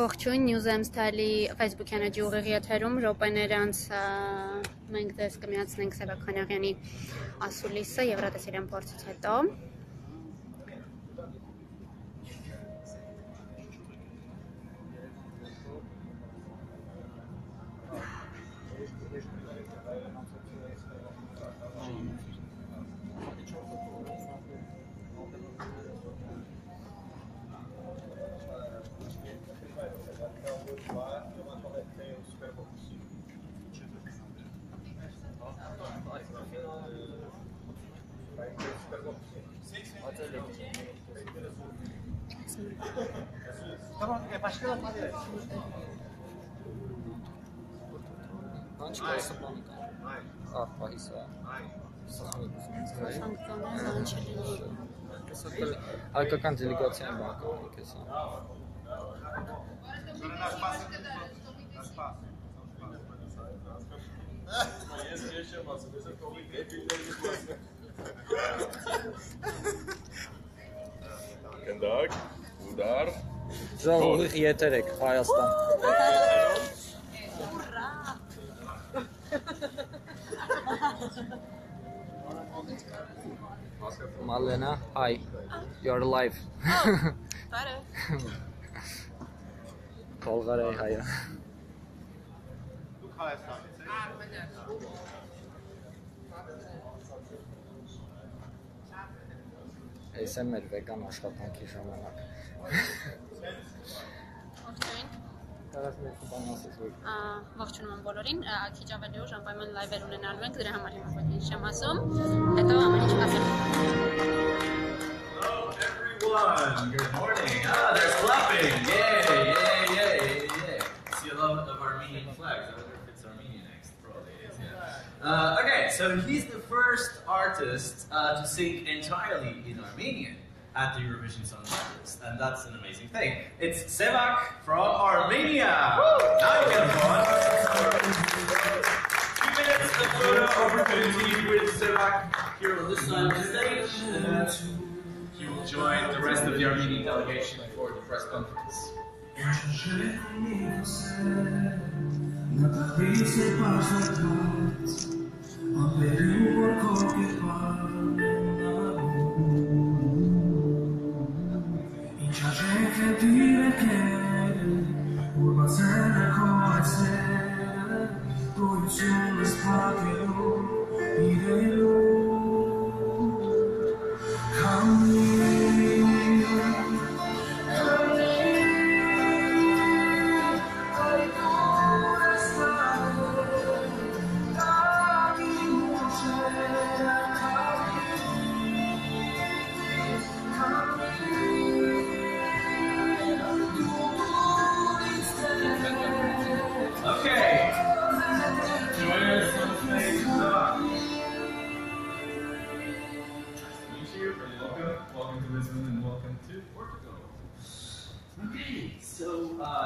Ողջույն, News Style-ի Facebook-յան էջի ուղիղ եթերում րոպեներ անց մենք ձեզ կմիացնենք Սևակ Խանաղյանի ասուլիսը Եվրատեսիլյան փորձից հետո։ Հայկական դելեգացիան բանկային կեսան։ Կնդակ, ուդար, Ժողովուրդ եթերեք, Հայաստան։ Malena, hi, you're live. Bulgaria, hi. ASMR vegan աշխատանքի ժամանակ։ Ողջունում եմ բոլորին, քիչ ավելի ուշ անպայման լայվեր ունենալու ենք, դրա համար հիմա ոչ ինչ չեմ ասում, հետո ամեն ինչ կասեմ։ Hello everyone, good morning. Ah, there's clapping. Yay. See a lot of Armenian flags. I wonder if it's Armenian next, probably is, yeah. Okay, so he's the first artist to sing entirely in Armenian at the Eurovision Song Contest, and that's an amazing thing. It's Sevak from Armenia. Now you can go on. 2 minutes of photo opportunity with Sevak here on this side of the stage, and then he will join the rest of the Armenian delegation for the press conference.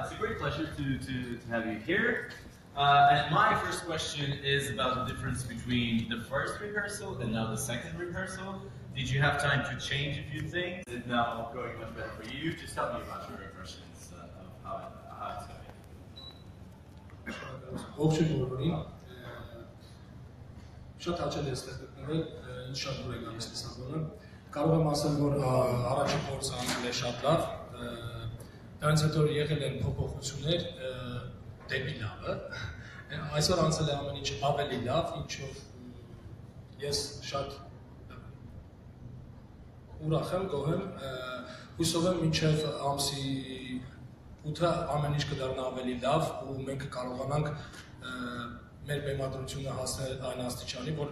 It's a great pleasure to have you here. And my first question is about the difference between the first rehearsal and now the second rehearsal. Did you have time to change a few things? Is it now going much better for you? Just tell me about your impressions of how it's going. Շատ հաճելի է ստեղ գտնվել, ինձ շատ դուր է գալիս տեսանկյունը։ Կարող եմ ասել, որ առաջին փորձը անցել է շատ լավ, դրանից հետո եղել են փոփոխություններ դեպի լավը։ Այսօր անցել է ամեն ինչ ավելի լավ, ինչով ես շատ ուրախ եմ, գոհ եմ, հուսով եմ մինչև ամսի 8-ը ամեն ինչ կդառնա ավելի լավ ու մենք կարողանանք մեր բեմադրությունը հասնել այն աստիճանի, որ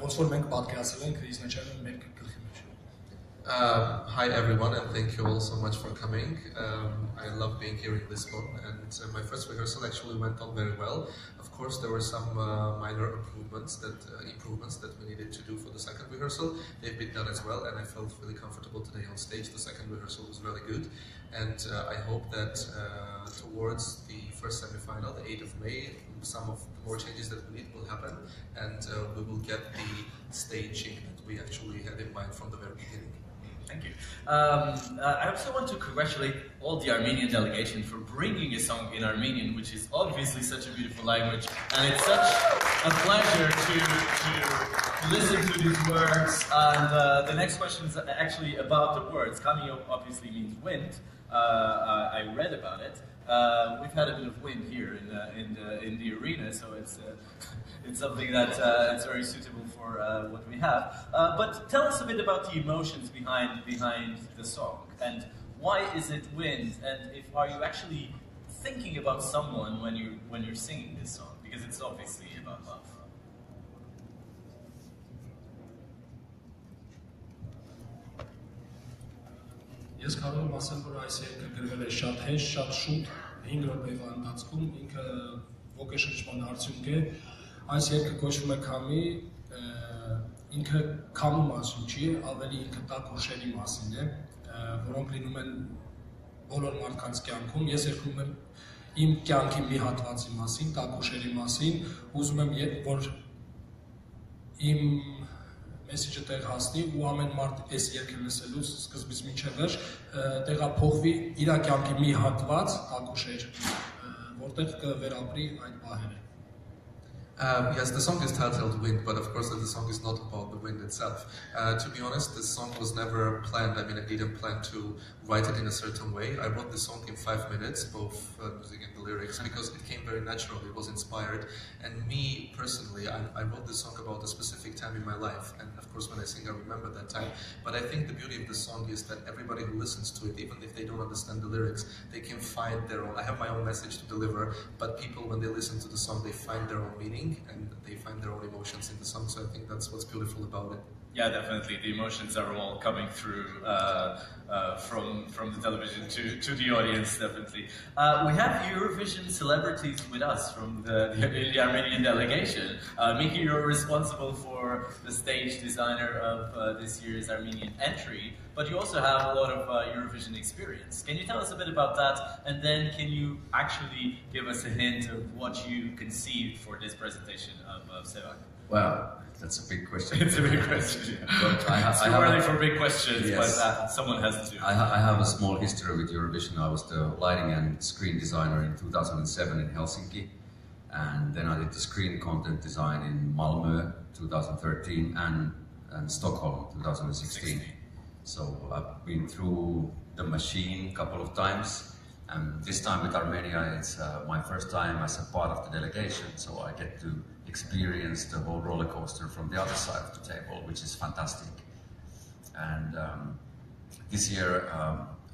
ոնց որ մենք պատկերացրել ենք իզնաչալը մեր գլխի մեջ։ Hi everyone, and thank you all so much for coming. I love being here in Lisbon, and my first rehearsal actually went on very well. Of course, there were some minor improvements that we needed to do for the second rehearsal. They've been done as well, and I felt really comfortable today on stage. The second rehearsal was really good, and I hope that towards the first semi-final, the 8th of May, some of the more changes that we need will happen, and we will get the staging that we actually had in mind from the very beginning. Thank you. I also want to congratulate all the Armenian delegation for bringing a song in Armenian, which is obviously such a beautiful language, and it's such a pleasure to listen to these words. And the next question is actually about the words. Kami obviously means wind. I read about it. We've had a bit of wind here in the arena, so it's something that it's very suitable for what we have. But tell us a bit about the emotions behind the song, and why is it wind? And are you actually thinking about someone when you're singing this song? Because it's obviously about love. Ես կարող եմ ասել, որ այս երգը գրվել է շատ հեշտ, շատ շուտ, 5 րոպեվա ընթացքում, ինքը ոգեշնչման արդյունք է։ Այս երգը կոչվում է Քամի, ինքը քամու մասին չի, ավելի ինքը տաք հուշերի մասին է, որոնք լինում են բոլոր մարդկանց կյանքում։ Ես երգում եմ իմ կյանքի մի հատվածի մասին, տաք հուշերի մասին, ուզում եմ, որ իմ մեսիջը տեղ հասնի ու ամեն մարդ այս երգը լսելուց սկզբից մինչև վերջ տեղափոխվի իր կյանքի մի հատված տակուշեր, որտեղ կվերապրի այդ պահերը։ Yes, the song is titled Wind, but of course the song is not about the wind itself. To be honest, this song was never planned. I mean, I didn't plan to write it in a certain way. I wrote the song in 5 minutes, both music and the lyrics, because it came very naturally, it was inspired. And me, personally, I wrote this song about a specific time in my life. And of course, when I sing, I remember that time. But I think the beauty of the song is that everybody who listens to it, even if they don't understand the lyrics, they can find their own. I have my own message to deliver, but people, when they listen to the song, they find their own meaning and they find their own emotions in the song, so I think that's what's beautiful about it. Yeah, definitely. The emotions are all coming through from the television to the audience, definitely. We have Eurovision celebrities with us from the Armenian delegation. Miki, you're responsible for the stage designer of this year's Armenian entry, but you also have a lot of Eurovision experience. Can you tell us a bit about that, and then can you actually give us a hint of what you conceived for this presentation of Sevak? Well, that's a big question. It's a big question, yeah. It's too early for big questions, yes. But someone has to. I have a small history with Eurovision. I was the lighting and screen designer in 2007 in Helsinki, and then I did the screen content design in Malmö 2013 and Stockholm 2016. So I've been through the machine a couple of times, and this time with Armenia, it's my first time as a part of the delegation, so I get to experience the whole roller coaster from the other side of the table, which is fantastic. And this year,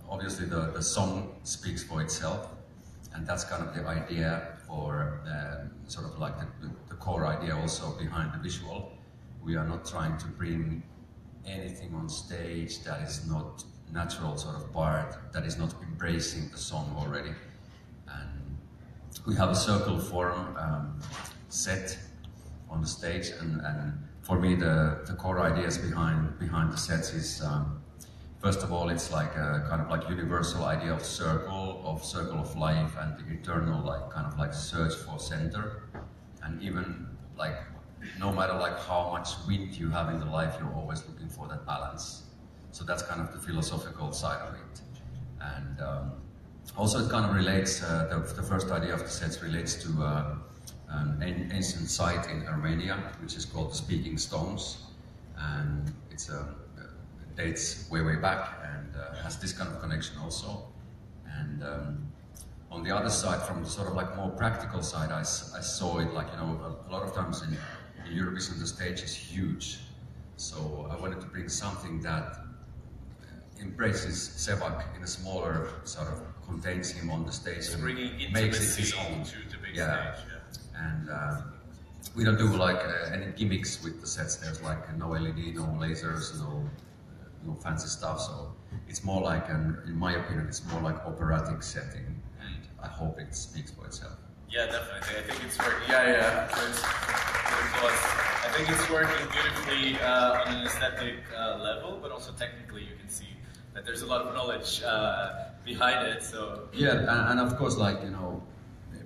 obviously the song speaks for itself, and that's kind of the idea for sort of like the core idea also behind the visual. We are not trying to bring anything on stage that is not natural sort of part, that is not embracing the song already. And we have a circle form set on the stage, and for me the core ideas behind the sets is first of all, it's like a kind of like universal idea of circle of life, and the eternal like kind of like search for center, and even like no matter like how much wind you have in the life, you're always looking for that balance. So that's kind of the philosophical side of it. And also it kind of relates, the first idea of the sets relates to an ancient site in Armenia, which is called the Speaking Stones. And it dates way back, and has this kind of connection also. And on the other side, from the sort of like more practical side, I saw it like, you know, a lot of times in Eurovision the stage is huge. So I wanted to bring something that embraces Sevak in a smaller sort of, contains him on the stage, and makes it his own. To the big yeah. stage, yeah. And we don't do like any gimmicks with the sets. There's like no LED, no lasers, no fancy stuff. So it's more like, in my opinion, it's more like operatic setting, and I hope it speaks for itself. Yeah, definitely. I think it's working. Yeah. I think it's working beautifully on an aesthetic level, but also technically you can see that there's a lot of knowledge behind it. So yeah, and of course, like, you know,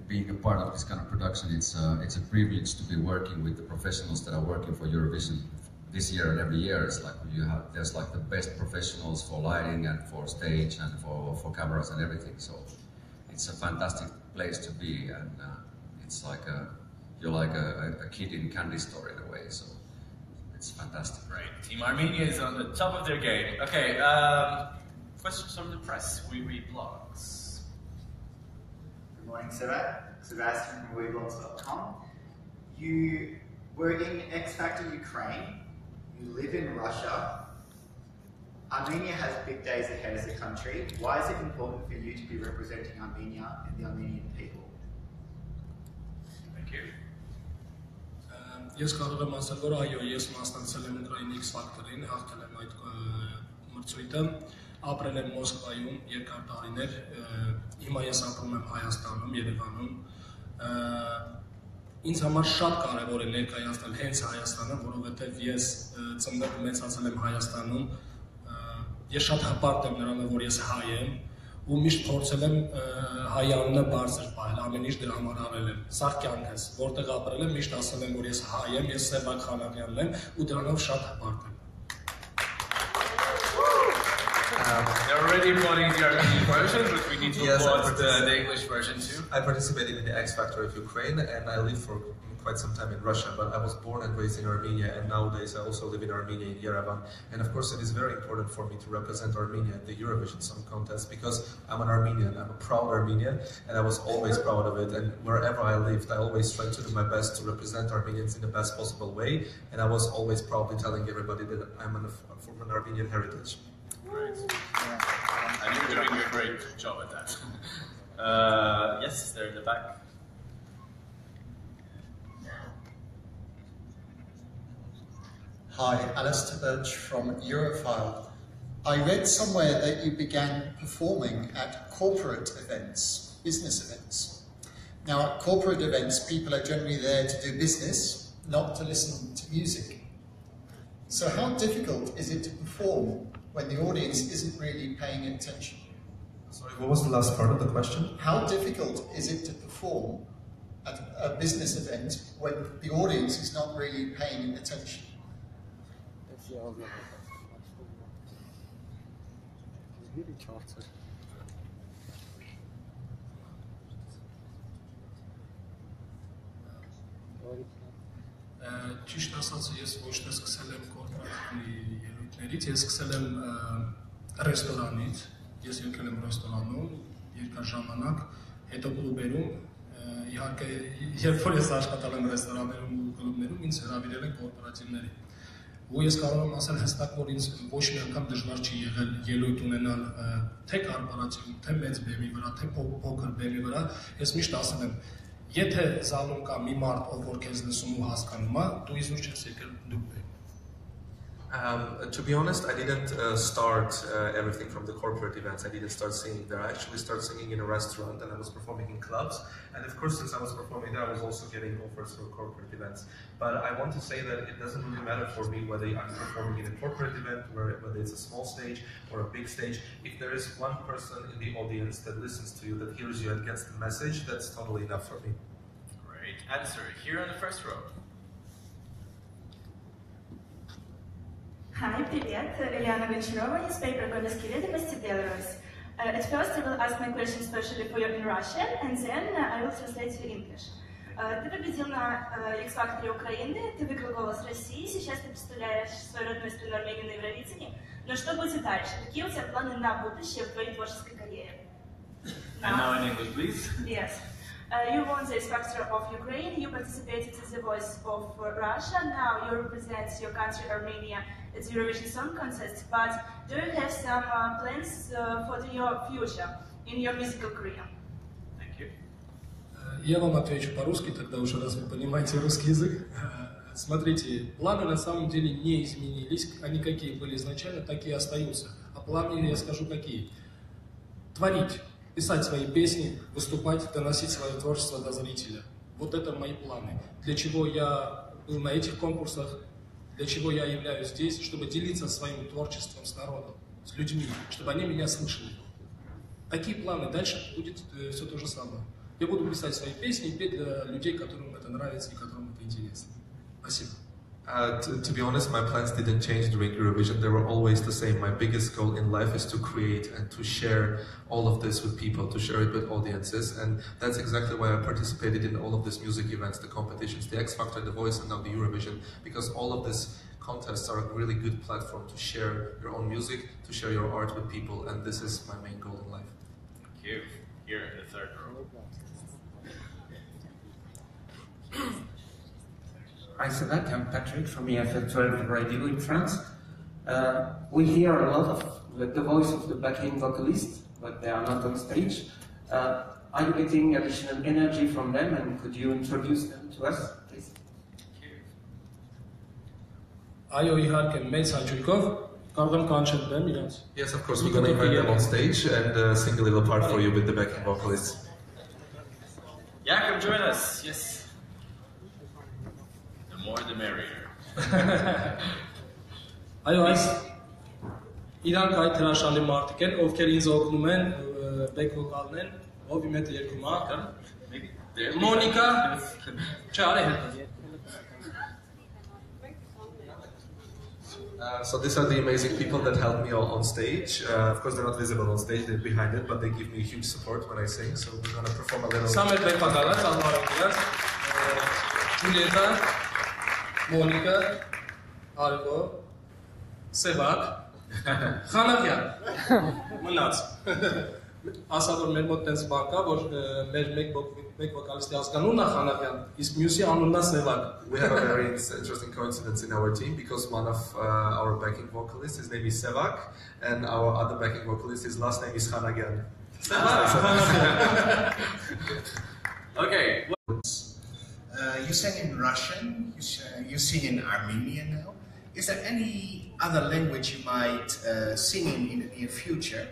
being a part of this kind of production, it's a privilege to be working with the professionals that are working for Eurovision this year and every year. It's like there's like the best professionals for lighting and for stage and for cameras and everything. So it's a fantastic place to be, and it's like you're like a kid in candy store in a way. So it's fantastic. Right. Team Armenia is on the top of their game. Okay. Questions from the press. We read blogs. Good morning, Seba. Sebastian from WeBlogs.com. You were in X Factor Ukraine. You live in Russia. Armenia has big days ahead as a country. Why is it important for you to be representing Armenia and the Armenian people? Thank you. Ես կարող եմ ասել, որ այո, ես մասնակցել եմ Ուկրաինի X Factor-ին, հաղթել եմ այդ մրցույթը, ապրել եմ Մոսկվայում երկար տարիներ, հիմա ես ապրում եմ Հայաստանում, Երևանում։ Ինձ համար շատ կարևոր է ներկայացնել հենց Հայաստանը, որովհետև ես ծնվել ու մեծացել եմ Հայաստանում, ես շատ հպարտ եմ նրանով, որ ես հայ եմ, ու միշտ փորձել եմ հայ անունը բարձր պահել, ամեն ինչ դրա համար արել եմ։ Սա կյանքս, որտեղ ապրել եմ, միշտ ասել եմ, որ ես հայ եմ, ես Սևակ Խանաղյանն եմ, ու դրանով շատ հպարտ եմ։ They're already applauding the Armenian version, but we need to applaud the English version too. I participated in the X Factor of Ukraine, and I lived for quite some time in Russia, but I was born and raised in Armenia, and nowadays I also live in Armenia, in Yerevan. And of course it is very important for me to represent Armenia at the Eurovision Song Contest, because I'm an Armenian, I'm a proud Armenian, and I was always proud of it, and wherever I lived, I always tried to do my best to represent Armenians in the best possible way, and I was always proudly telling everybody that I'm from an Armenian heritage. Great. And you're doing a great job at that. Yes, there in the back. Hi, Alistair Birch from Europhile. I read somewhere that you began performing at corporate events, business events. Now, at corporate events, people are generally there to do business, not to listen to music. So how difficult is it to perform when the audience isn't really paying attention? Sorry, what was the last part of the question? How difficult is it to perform at a business event when the audience is not really paying attention? Ճիշտ ասած, ես ոչ թե սկսել եմ կորպորատիվ ելույթներից, ես սկսել եմ ռեստորանից, ես եկել եմ ռեստորանում երկար ժամանակ, հետո կլուբերում, իհարկե, երբ որ ես աշխատել եմ ռեստորաններում ու կլուբներում, ինձ հրավիրել են կորպորատիվների։ Ու ես կարող եմ ասել հստակ, որ ինձ ոչ մի անգամ դժվար չի եղել ելույթ ունենալ թե կորպորատիվում, թե մեծ բեմի վրա, թե փոքր բեմի վրա, ես միշտ ասել եմ, եթե զալում կա մի մարդ, ով որ քեզ լսում ու հասկանում է, դու իզուր չես եկել դուք բեմ։ To be honest, I didn't start everything from the corporate events. I didn't start singing there. I actually started singing in a restaurant, and I was performing in clubs. And of course, since I was performing there, I was also getting offers for corporate events. But I want to say that it doesn't really matter for me whether I'm performing in a corporate event, whether it's a small stage or a big stage. If there is one person in the audience that listens to you, that hears you and gets the message, that's totally enough for me. Great answer. Here in the first row. Hi, привет. Eliana Goncharova, newspaper Gonoskirida Belarus. At first, I will ask my question especially for you in Russian, and then I will translate to English. Ты победил на X Factor Украины, ты выиграл голос России, сейчас ты представляешь свою родную страну Армению на Евровидении. Но что будет дальше? Какие у тебя планы на будущее в твоей творческой карьере? And now in English, please. Yes. You won the X Factor of Ukraine, you participated in the Voice of Russia, now you represent your country Armenia at the Eurovision Song Contest, but do you have some plans for your future in your musical career? Thank you. Я вам отвечу по-русски, тогда уже раз вы понимаете русский язык. Смотрите, планы на самом деле не изменились, они какие были изначально, такие остаются. А планы, я скажу, какие. Творить, писать свои песни, выступать, доносить свое творчество до зрителя. Вот это мои планы. Для чего я был на этих конкурсах, для чего я являюсь здесь, чтобы делиться своим творчеством с народом, с людьми, чтобы они меня слышали. Такие планы. Дальше будет все то же самое. Я буду писать свои песни и петь для людей, которым это нравится и которым это интересно. Спасибо. To be honest, my plans didn't change during Eurovision. They were always the same. My biggest goal in life is to create and to share all of this with people, to share it with audiences. And that's exactly why I participated in all of these music events, the competitions, the X Factor, the Voice, and now the Eurovision, because all of these contests are a really good platform to share your own music, to share your art with people. And this is my main goal in life. Thank you. Here in the third row. Hi, Sébastien. I'm Patrick from EFL12 Radio in France. We hear a lot of the voice of the backing vocalist, but they are not on stage. Are you getting additional energy from them, and could you introduce them to us, please? Այո, իհարկե, մեծ հաճույքով կարող եմ կանչել them իրենց։ Yes, of course, we're going to invite them on stage and sing a little part for you with the backing vocalists. Yeah, come join us. Yes. The more the merrier. Այո, այս իրանք այդ հրաշալի մարդիկ են, ովքեր ինձ օգնում են բեք վոկալն, ով իմ հետ երգում է։ Մոնիկա, չէ, արի հետ։ So these are the amazing people that help me on stage. Of course, they're not visible on stage, they're behind it, but they give me huge support when I sing. So we're going to perform a little. Samet Bekpakalas, Alvaro Julieta, Monica, Argo, Սևակ Խանաղյան մնաց ասա որ մեր մոտ տենց բան կա որ մեր մեկ վոկալիստի ազգանունն է Խանաղյան իսկ մյուսի անունն է Սևակ. We have a very interesting coincidence in our team because one of our backing vocalists, his name is Sevak, and our other backing vocalist, his last name is Xanagyan. Okay. You sang in Russian, you sing in Armenian now. Is there any other language you might sing in the near future?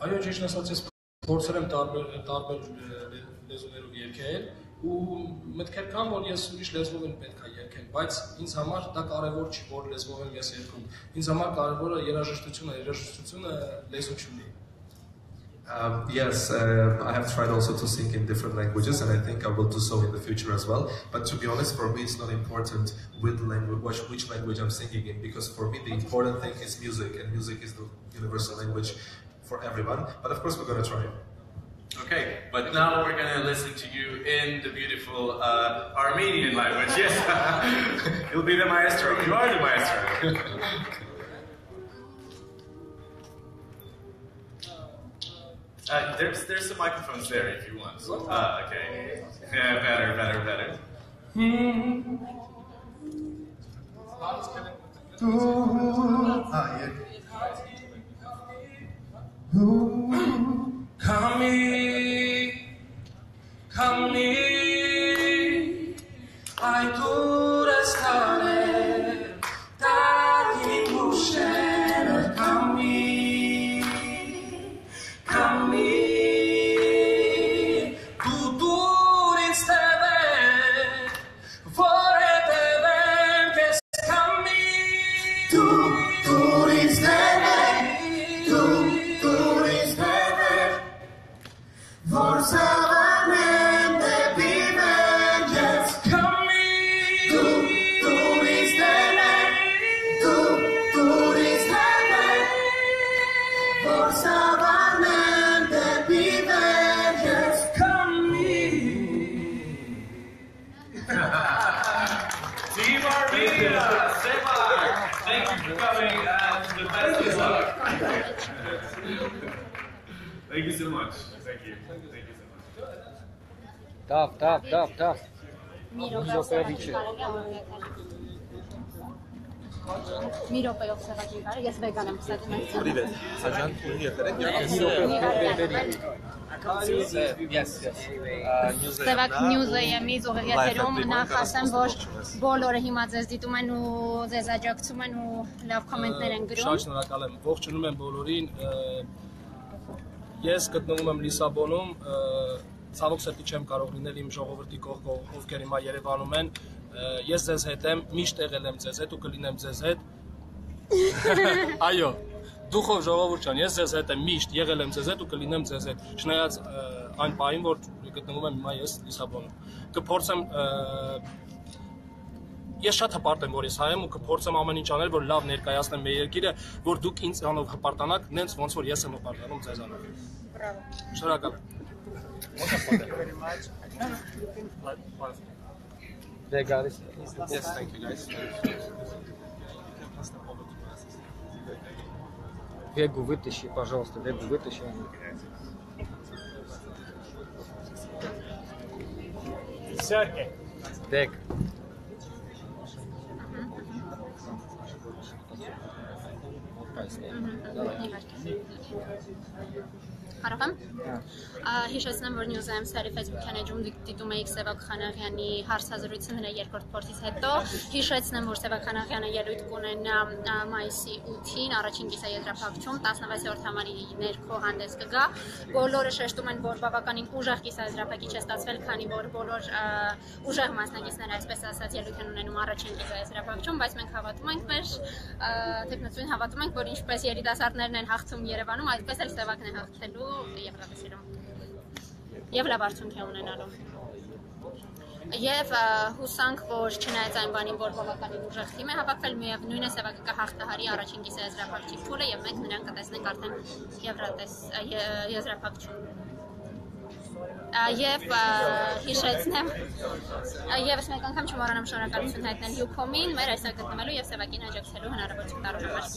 Այո, ճիշտ ասած, ես փորձել եմ տարբեր լեզուներով երգել ու մտքեր կան, որ ես ուրիշ լեզվով եմ պետք է երգեմ, բայց ինձ համար դա կարևոր չի, որ լեզվով եմ ես երգում։ Ինձ համար կարևորը երաժշտությունը լեզու չունի։ Yes, I have tried also to sing in different languages, and I think I will do so in the future as well. But to be honest, for me, it's not important which language I'm singing in, because for me, the important thing is music, and music is the universal language for everyone. But of course, we're going to try. Okay, but now we're going to listen to you in the beautiful Armenian language. Yes, you'll be the maestro. You are the maestro. There's some microphones there if you want. Okay. Yeah, better. Ai tu restare dagli buscere Thank you so much. Thank you so much. Tough. Մի րոպեով Սևակին կարը, ես վեգան եմ կսակում ենք։ Привет, Саджан, Սևակ նյուզը եմից ուղիղ եթերում նախ ասեմ, որ բոլորը հիմա ձեզ դիտում են ու ձեզ աջակցում են ու լավ կոմենտներ են գրում։ Շատ շնորհակալ եմ, ողջունում եմ բոլորին։ Ես գտնվում եմ Լիսաբոնում, ցավոք սրտի չեմ կարող լինել իմ ժողովրդի կողքով, ովքեր հիմա Երևանում են։ Ես ձեզ հետ եմ, միշտ եղել եմ ձեզ հետ ու կլինեմ ձեզ հետ։ Այո, դուխով ժողովուրդ ջան, ես ձեզ հետ եմ, միշտ եղել եմ ձեզ հետ ու կլինեմ ձեզ հետ։ Չնայած այն պահին, որ գտնվում եմ հիմա ես Լիսաբոնում։ Կփորձեմ Ես շատ հպարտ եմ, որ ես հայ եմ ու կփորձեմ ամեն ինչ անել, որ լավ ներկայացնեմ մեր երկիրը, որ դուք ինձանով հպարտանաք, նենց ոնց որ ես եմ հպարտանում ձեզանով։ Բրավո։ Շնորհակալ եմ։ Yes, thank you guys. Вегу вытащи, пожалуйста, Вегу вытащи. Вег. Կարող եմ։ Հիշեցնեմ, որ News Amsterdam-ի Facebook page-ում դիտում եք Սևակ Խանաղյանի հարցազրույցը նրա երկրորդ փորձից հետո։ Հիշեցնեմ, որ Սևակ Խանաղյանը ելույթ կունենա մայիսի 8-ին առաջին կիսաեզրափակչում 16-րդ համարի ներքո հանդես կգա։ Բոլորը շեշտում են, որ բավականին ուժեղ կիսաեզրափակիչ է ստացվել, քանի որ բոլոր ուժեղ մասնակիցները, այսպես ասած, ելույթ են ունենում առաջին կիսաեզրափակչում, բայց մենք հավատում ենք մեր թեկնածուին, հավատում ենք, որ ինչպես երիտասարդներն են հաղթում Երևանում, այդպես էլ Սևակն է հաղթելու Եվրատեսիլում եւ լավ արդյունք է ունենալու եւ հուսանք, որ չնայած այն բանին, որ բավականին ուժեղ թիմ է հավաքվել, միևնույն է Սևակը կհաղթահարի առաջին կիսաեզրափակչի փուլը եւ մենք նրան կտեսնենք արդեն եզրափակչում եւ հիշեցնեմ եւս մեկ անգամ չմոռանամ շնորհակալություն հայտնել Յուքոմին մեր այսօր գտնվելու եւ Սևակին աջակցելու հնարավորություն տալու համար